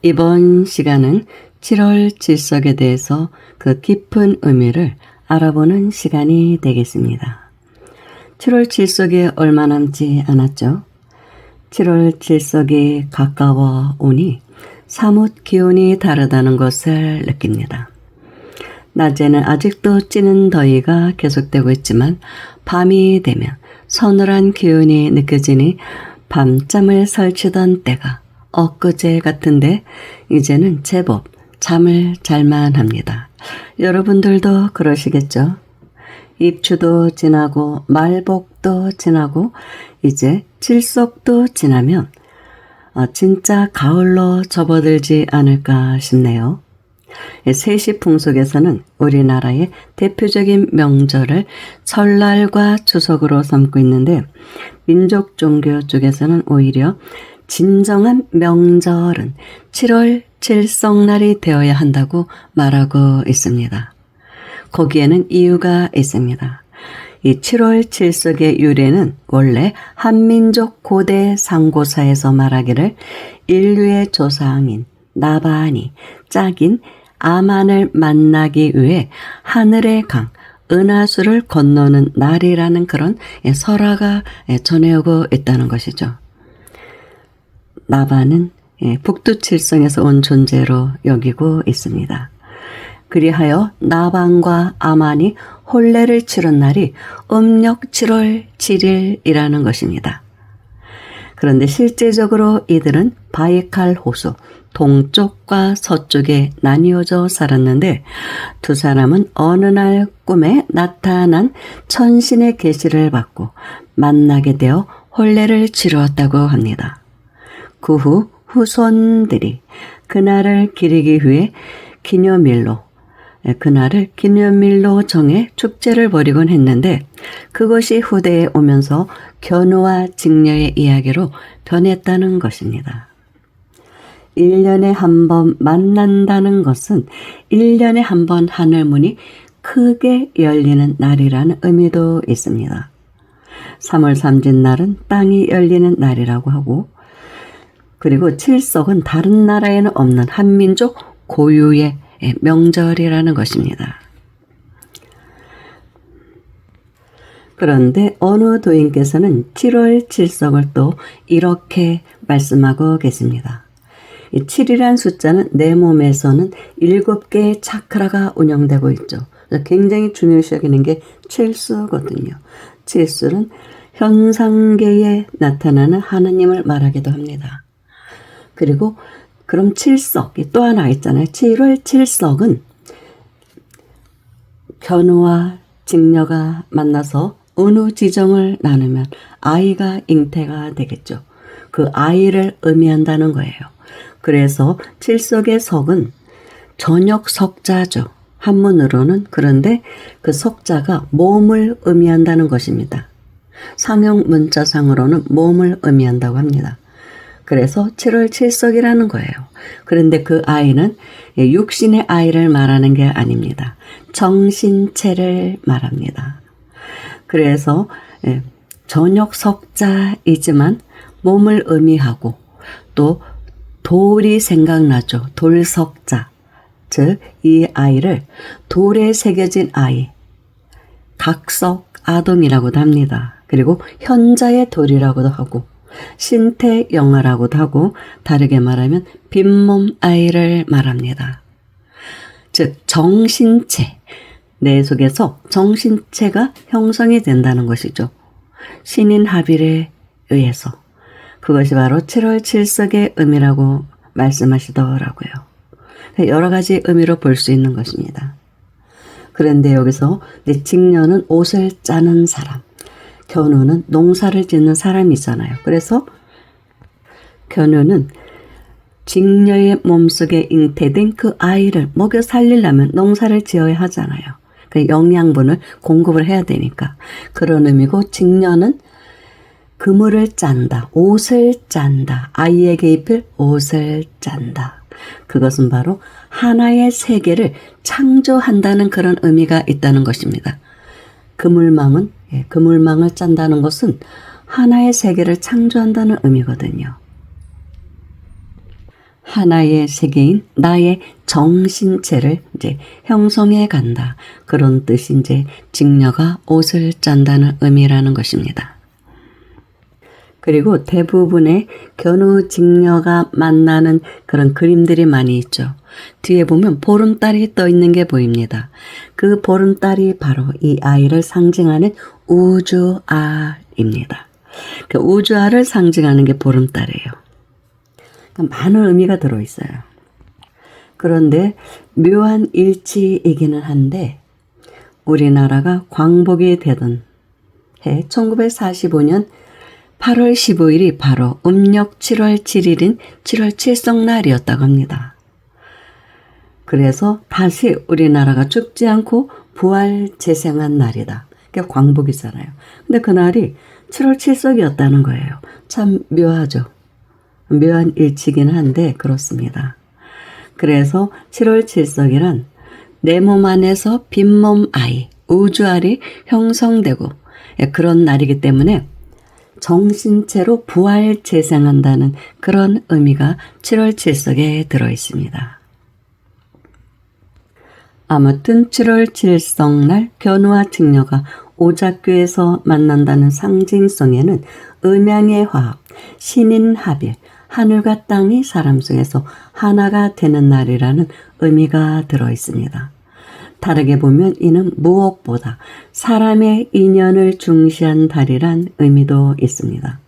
이번 시간은 7월 질석에 대해서 그 깊은 의미를 알아보는 시간이 되겠습니다. 7월 질석이 얼마 남지 않았죠? 7월 질석이 가까워 오니 사뭇 기온이 다르다는 것을 느낍니다. 낮에는 아직도 찌는 더위가 계속되고 있지만 밤이 되면 서늘한 기운이 느껴지니 밤잠을 설치던 때가 엊그제 같은데 이제는 제법 잠을 잘만 합니다. 여러분들도 그러시겠죠? 입추도 지나고 말복도 지나고 이제 질석도 지나면 진짜 가을로 접어들지 않을까 싶네요. 세시풍속에서는 우리나라의 대표적인 명절을 설날과 추석으로 삼고 있는데 민족 종교 쪽에서는 오히려 진정한 명절은 7월 칠성날이 되어야 한다고 말하고 있습니다. 거기에는 이유가 있습니다. 이 7월 칠석의 유래는 원래 한민족 고대 상고사에서 말하기를 인류의 조상인 나반이 짝인 아만을 만나기 위해 하늘의 강 은하수를 건너는 날이라는 그런 설화가 전해오고 있다는 것이죠. 나반은 북두칠성에서 온 존재로 여기고 있습니다. 그리하여 나반과 아만이 혼례를 치른 날이 음력 7월 7일이라는 것입니다. 그런데 실제적으로 이들은 바이칼 호수 동쪽과 서쪽에 나뉘어져 살았는데 두 사람은 어느 날 꿈에 나타난 천신의 계시를 받고 만나게 되어 혼례를 치루었다고 합니다. 그 후 후손들이 그날을 기리기 위해 그날을 기념일로 정해 축제를 벌이곤 했는데 그것이 후대에 오면서 견우와 직녀의 이야기로 변했다는 것입니다. 1년에 한 번 만난다는 것은 1년에 한 번 하늘문이 크게 열리는 날이라는 의미도 있습니다. 3월 삼진날은 땅이 열리는 날이라고 하고 그리고 칠석은 다른 나라에는 없는 한민족 고유의 명절이라는 것입니다. 그런데 어느 도인께서는 7월 칠석을 또 이렇게 말씀하고 계십니다. 7이란 숫자는 내 몸에서는 7개의 차크라가 운영되고 있죠. 굉장히 중요시 여기는 게 칠수거든요. 칠수는 현상계에 나타나는 하나님을 말하기도 합니다. 그리고 그럼 칠석이 또 하나 있잖아요. 7월 칠석은 견우와 직녀가 만나서 은우 지정을 나누면 아이가 잉태가 되겠죠. 그 아이를 의미한다는 거예요. 그래서 칠석의 석은 저녁 석자죠. 한문으로는. 그런데 그 석자가 몸을 의미한다는 것입니다. 상형 문자상으로는 몸을 의미한다고 합니다. 그래서 7월 칠석이라는 거예요. 그런데 그 아이는 육신의 아이를 말하는 게 아닙니다. 정신체를 말합니다. 그래서 저녁 석자이지만 몸을 의미하고 또 돌이 생각나죠. 돌석자. 즉 이 아이를 돌에 새겨진 아이, 각석 아동이라고도 합니다. 그리고 현자의 돌이라고도 하고 신태영아라고도 하고 다르게 말하면 빈몸 아이를 말합니다. 즉 정신체, 내 속에서 정신체가 형성이 된다는 것이죠. 신인합일에 의해서. 그것이 바로 7월 칠석의 의미라고 말씀하시더라고요. 여러 가지 의미로 볼 수 있는 것입니다. 그런데 여기서 직녀는 옷을 짜는 사람, 견우는 농사를 짓는 사람이잖아요. 그래서 견우는 직녀의 몸속에 잉태된 그 아이를 먹여 살리려면 농사를 지어야 하잖아요. 그 영양분을 공급을 해야 되니까. 그런 의미고 직녀는 그물을 짠다, 옷을 짠다, 아이에게 입힐 옷을 짠다. 그것은 바로 하나의 세계를 창조한다는 그런 의미가 있다는 것입니다. 그물망을 짠다는 것은 하나의 세계를 창조한다는 의미거든요. 하나의 세계인 나의 정신체를 이제 형성해 간다. 그런 뜻이 이제 직녀가 옷을 짠다는 의미라는 것입니다. 그리고 대부분의 견우 직녀가 만나는 그런 그림들이 많이 있죠. 뒤에 보면 보름달이 떠 있는 게 보입니다. 그 보름달이 바로 이 아이를 상징하는 우주알입니다. 그 우주알을 상징하는 게 보름달이에요. 많은 의미가 들어있어요. 그런데 묘한 일치이기는 한데 우리나라가 광복이 되던 해 1945년 8월 15일이 바로 음력 7월 7일인 7월 칠성날이었다고 합니다. 그래서 다시 우리나라가 죽지 않고 부활 재생한 날이다. 그게 광복이잖아요. 근데 그날이 7월 칠석이었다는 거예요. 참 묘하죠. 묘한 일치긴 한데 그렇습니다. 그래서 7월 칠석이란 내 몸 안에서 빈몸 아이, 우주알이 형성되고 그런 날이기 때문에 정신체로 부활 재생한다는 그런 의미가 7월 칠석에 들어있습니다. 아무튼 7월 칠성날 견우와 직녀가 오작교에서 만난다는 상징성에는 음양의 화합, 신인합일, 하늘과 땅이 사람 속에서 하나가 되는 날이라는 의미가 들어있습니다. 다르게 보면 이는 무엇보다 사람의 인연을 중시한 달이란 의미도 있습니다.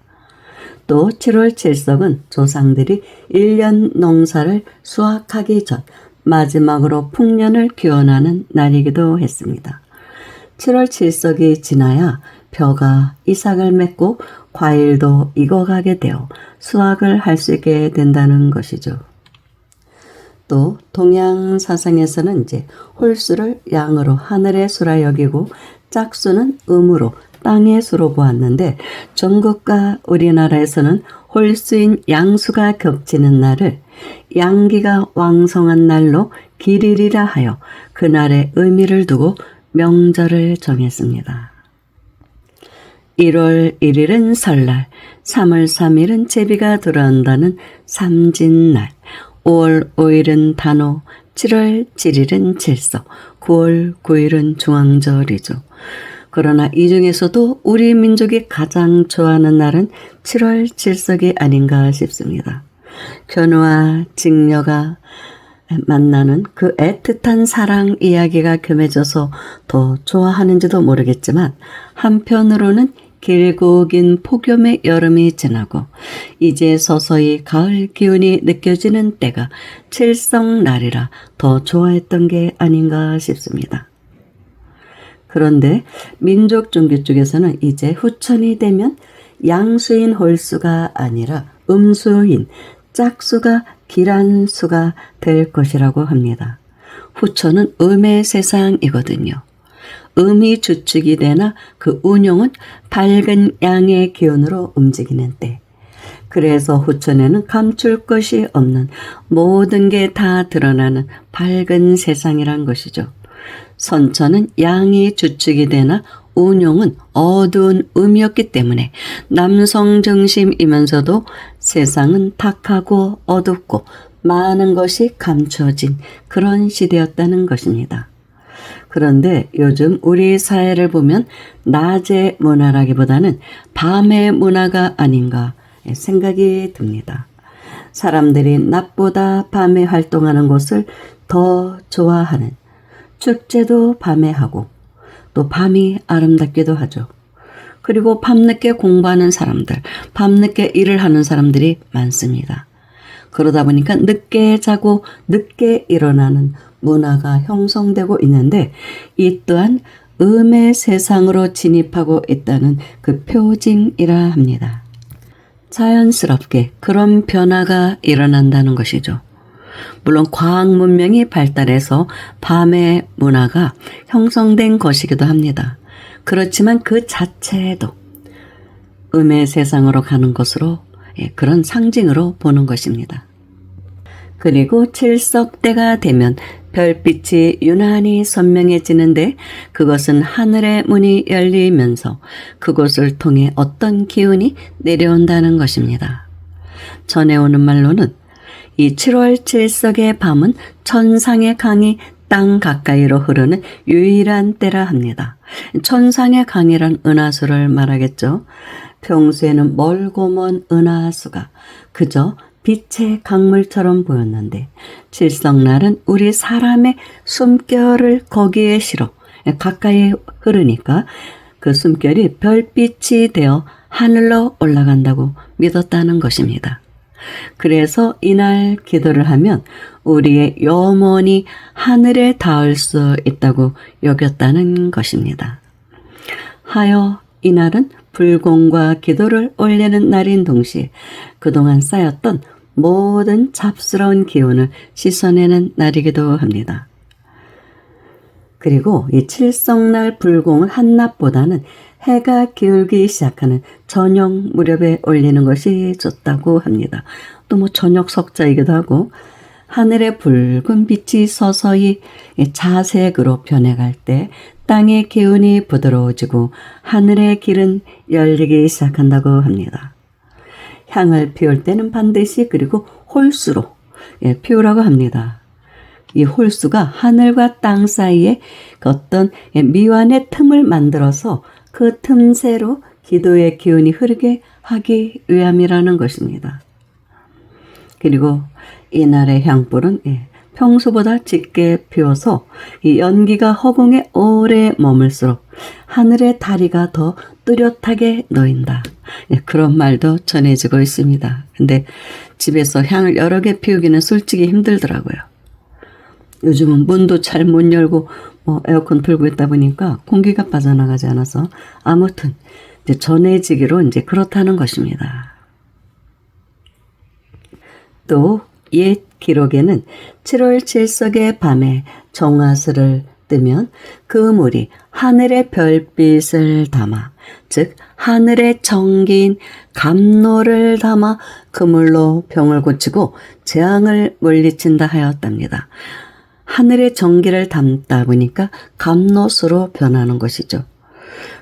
또 7월 칠석은 조상들이 1년 농사를 수확하기 전 마지막으로 풍년을 기원하는 날이기도 했습니다. 7월 칠석이 지나야 벼가 이삭을 맺고 과일도 익어가게 되어 수확을 할 수 있게 된다는 것이죠. 또 동양 사상에서는 이제 홀수를 양으로 하늘의 수라 여기고 짝수는 음으로 땅의 수로 보았는데 중국과 우리나라에서는 홀수인 양수가 겹치는 날을 양기가 왕성한 날로 길일이라 하여 그날의 의미를 두고 명절을 정했습니다. 1월 1일은 설날, 3월 3일은 제비가 들어온다는 삼진날, 5월 5일은 단오, 7월 7일은 칠석, 9월 9일은 중앙절이죠. 그러나 이 중에서도 우리 민족이 가장 좋아하는 날은 7월 칠석이 아닌가 싶습니다. 견우와 직녀가 만나는 그 애틋한 사랑 이야기가 겸해져서 더 좋아하는지도 모르겠지만 한편으로는 길고 긴 폭염의 여름이 지나고 이제 서서히 가을 기운이 느껴지는 때가 칠성날이라 더 좋아했던 게 아닌가 싶습니다. 그런데 민족 종교 쪽에서는 이제 후천이 되면 양수인 홀수가 아니라 음수인 짝수가 길한 수가 될 것이라고 합니다. 후천은 음의 세상이거든요. 음이 주축이 되나 그 운용은 밝은 양의 기운으로 움직이는 때. 그래서 후천에는 감출 것이 없는 모든 게 다 드러나는 밝은 세상이란 것이죠. 선천은 양이 주축이 되나 운용은 어두운 음이었기 때문에 남성 중심이면서도 세상은 탁하고 어둡고 많은 것이 감춰진 그런 시대였다는 것입니다. 그런데 요즘 우리 사회를 보면 낮의 문화라기보다는 밤의 문화가 아닌가 생각이 듭니다. 사람들이 낮보다 밤에 활동하는 것을 더 좋아하는, 축제도 밤에 하고 또 밤이 아름답기도 하죠. 그리고 밤늦게 공부하는 사람들, 밤늦게 일을 하는 사람들이 많습니다. 그러다 보니까 늦게 자고 늦게 일어나는 문화가 형성되고 있는데 이 또한 음의 세상으로 진입하고 있다는 그 표징이라 합니다. 자연스럽게 그런 변화가 일어난다는 것이죠. 물론 과학 문명이 발달해서 밤의 문화가 형성된 것이기도 합니다. 그렇지만 그 자체도 음의 세상으로 가는 것으로 그런 상징으로 보는 것입니다. 그리고 칠석 때가 되면 별빛이 유난히 선명해지는데 그것은 하늘의 문이 열리면서 그곳을 통해 어떤 기운이 내려온다는 것입니다. 전해오는 말로는 이 7월 7석의 밤은 천상의 강이 땅 가까이로 흐르는 유일한 때라 합니다. 천상의 강이란 은하수를 말하겠죠. 평소에는 멀고 먼 은하수가 그저 빛의 강물처럼 보였는데 칠성날은 우리 사람의 숨결을 거기에 실어 가까이 흐르니까 그 숨결이 별빛이 되어 하늘로 올라간다고 믿었다는 것입니다. 그래서 이날 기도를 하면 우리의 영혼이 하늘에 닿을 수 있다고 여겼다는 것입니다. 하여 이날은 불공과 기도를 올리는 날인 동시에 그동안 쌓였던 모든 잡스러운 기운을 씻어내는 날이기도 합니다. 그리고 이 칠성날 불공을 한낮보다는 해가 기울기 시작하는 저녁 무렵에 올리는 것이 좋다고 합니다. 또 저녁 석자이기도 하고 하늘에 붉은 빛이 서서히 자색으로 변해갈 때 땅의 기운이 부드러워지고 하늘의 길은 열리기 시작한다고 합니다. 향을 피울 때는 반드시 그리고 홀수로 피우라고 합니다. 이 홀수가 하늘과 땅 사이에 어떤 미완의 틈을 만들어서 그 틈새로 기도의 기운이 흐르게 하기 위함이라는 것입니다. 그리고 이날의 향불은 평소보다 짙게 피워서 이 연기가 허공에 오래 머물수록 하늘의 다리가 더 뚜렷하게 놓인다. 그런 말도 전해지고 있습니다. 근데 집에서 향을 여러 개 피우기는 솔직히 힘들더라고요. 요즘은 문도 잘 못 열고 에어컨 틀고 있다 보니까 공기가 빠져나가지 않아서 아무튼 이제 전해지기로 이제 그렇다는 것입니다. 또 옛 기록에는 7월 7석의 밤에 정화수를 뜨면 그 물이 하늘의 별빛을 담아 즉 하늘의 정기인 감로를 담아 그 물로 병을 고치고 재앙을 물리친다 하였답니다. 하늘의 정기를 담다 보니까 감로수로 변하는 것이죠.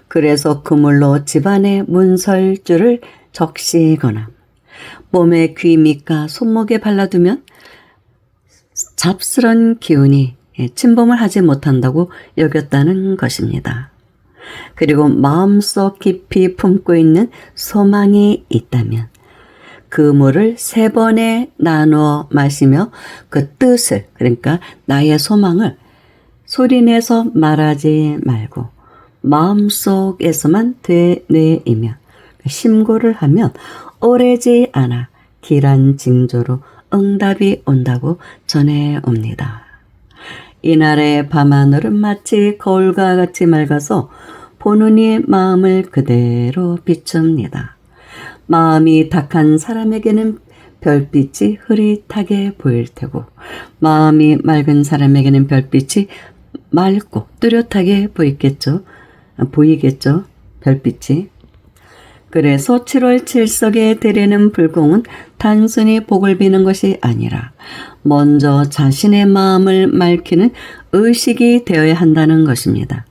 그래서 그물로 집안의 문설주를 적시거나 몸에 귀 밑과 손목에 발라두면 잡스런 기운이 침범을 하지 못한다고 여겼다는 것입니다. 그리고 마음속 깊이 품고 있는 소망이 있다면 그 물을 3번에 나누어 마시며 그 뜻을 그러니까 나의 소망을 소리내서 말하지 말고 마음속에서만 되뇌이며 심고를 하면 오래지 않아 길한 징조로 응답이 온다고 전해옵니다. 이날의 밤하늘은 마치 거울과 같이 맑아서 보는 이의 마음을 그대로 비춥니다. 마음이 탁한 사람에게는 별빛이 흐릿하게 보일 테고 마음이 맑은 사람에게는 별빛이 맑고 뚜렷하게 보이겠죠. 별빛이. 그래서 7월 7석에 드리는 불공은 단순히 복을 비는 것이 아니라 먼저 자신의 마음을 맑히는 의식이 되어야 한다는 것입니다.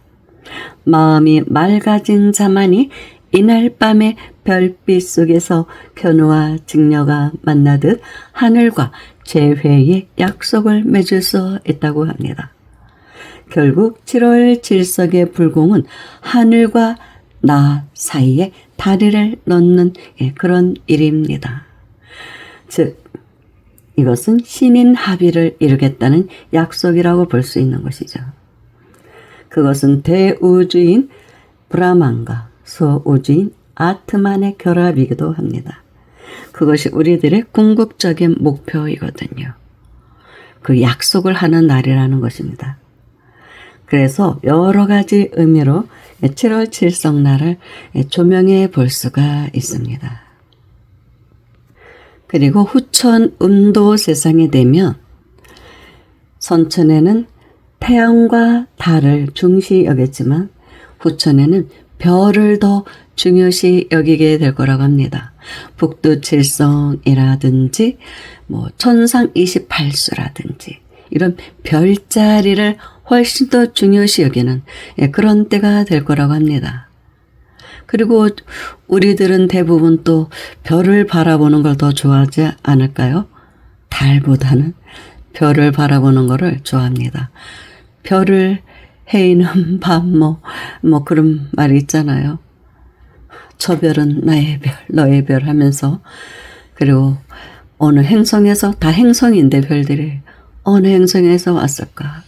마음이 맑아진 자만이 이날 밤에 별빛 속에서 견우와 직녀가 만나듯 하늘과 재회의 약속을 맺을 수 있다고 합니다. 결국 7월 7석의 불공은 하늘과 나 사이에 다리를 넣는 그런 일입니다. 즉 이것은 신인 합의를 이루겠다는 약속이라고 볼 수 있는 것이죠. 그것은 대우주인 브라만과 소우주인 아트만의 결합이기도 합니다. 그것이 우리들의 궁극적인 목표이거든요. 그 약속을 하는 날이라는 것입니다. 그래서 여러 가지 의미로 7월 7석날을 조명해 볼 수가 있습니다. 그리고 후천 음도 세상이 되면 선천에는 태양과 달을 중시 여겼지만 후천에는 별을 더 중요시 여기게 될 거라고 합니다. 북두칠성이라든지 천상 28수라든지 이런 별자리를 훨씬 더 중요시 여기는 그런 때가 될 거라고 합니다. 그리고 우리들은 대부분 또 별을 바라보는 걸 더 좋아하지 않을까요? 달보다는 별을 바라보는 거를 좋아합니다. 별을 해이는 밤 뭐 그런 말이 있잖아요. 저 별은 나의 별, 너의 별 하면서, 그리고 어느 행성에서, 다 행성인데 별들이 어느 행성에서 왔을까?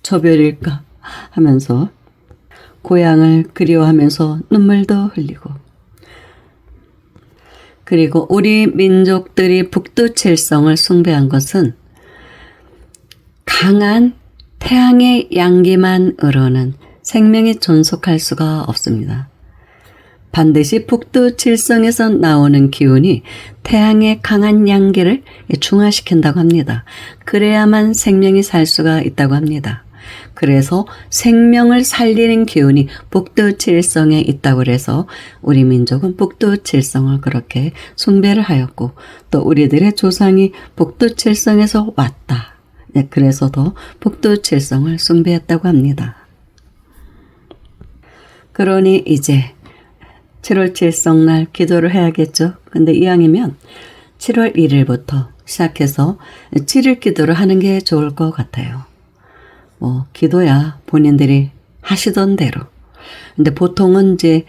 저 별일까? 하면서 고향을 그리워하면서 눈물도 흘리고, 그리고 우리 민족들이 북두칠성을 숭배한 것은 강한 태양의 양기만으로는 생명이 존속할 수가 없습니다. 반드시 북두칠성에서 나오는 기운이 태양의 강한 양기를 중화시킨다고 합니다. 그래야만 생명이 살 수가 있다고 합니다. 그래서 생명을 살리는 기운이 북두칠성에 있다고 해서 우리 민족은 북두칠성을 그렇게 숭배를 하였고, 또 우리들의 조상이 북두칠성에서 왔다. 네, 그래서 더 북두칠성을 숭배했다고 합니다. 그러니 이제 7월 칠성날 기도를 해야겠죠. 근데 이왕이면 7월 1일부터 시작해서 7일 기도를 하는 게 좋을 것 같아요. 뭐 기도야 본인들이 하시던 대로. 근데 보통은 이제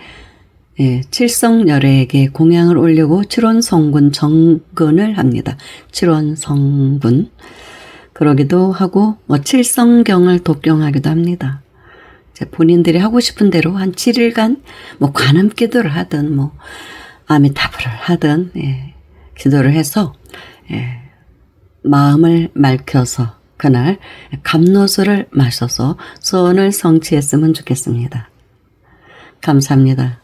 칠성열애에게 공양을 올리고 칠원성군 정근을 합니다. 칠원성군. 그러기도 하고 뭐 칠성경을 독경하기도 합니다. 본인들이 하고 싶은 대로 한 7일간 뭐 관음 기도를 하든 뭐 아미타불을 하든 기도를 해서 마음을 맑혀서 그날 감로수를 마셔서 소원을 성취했으면 좋겠습니다. 감사합니다.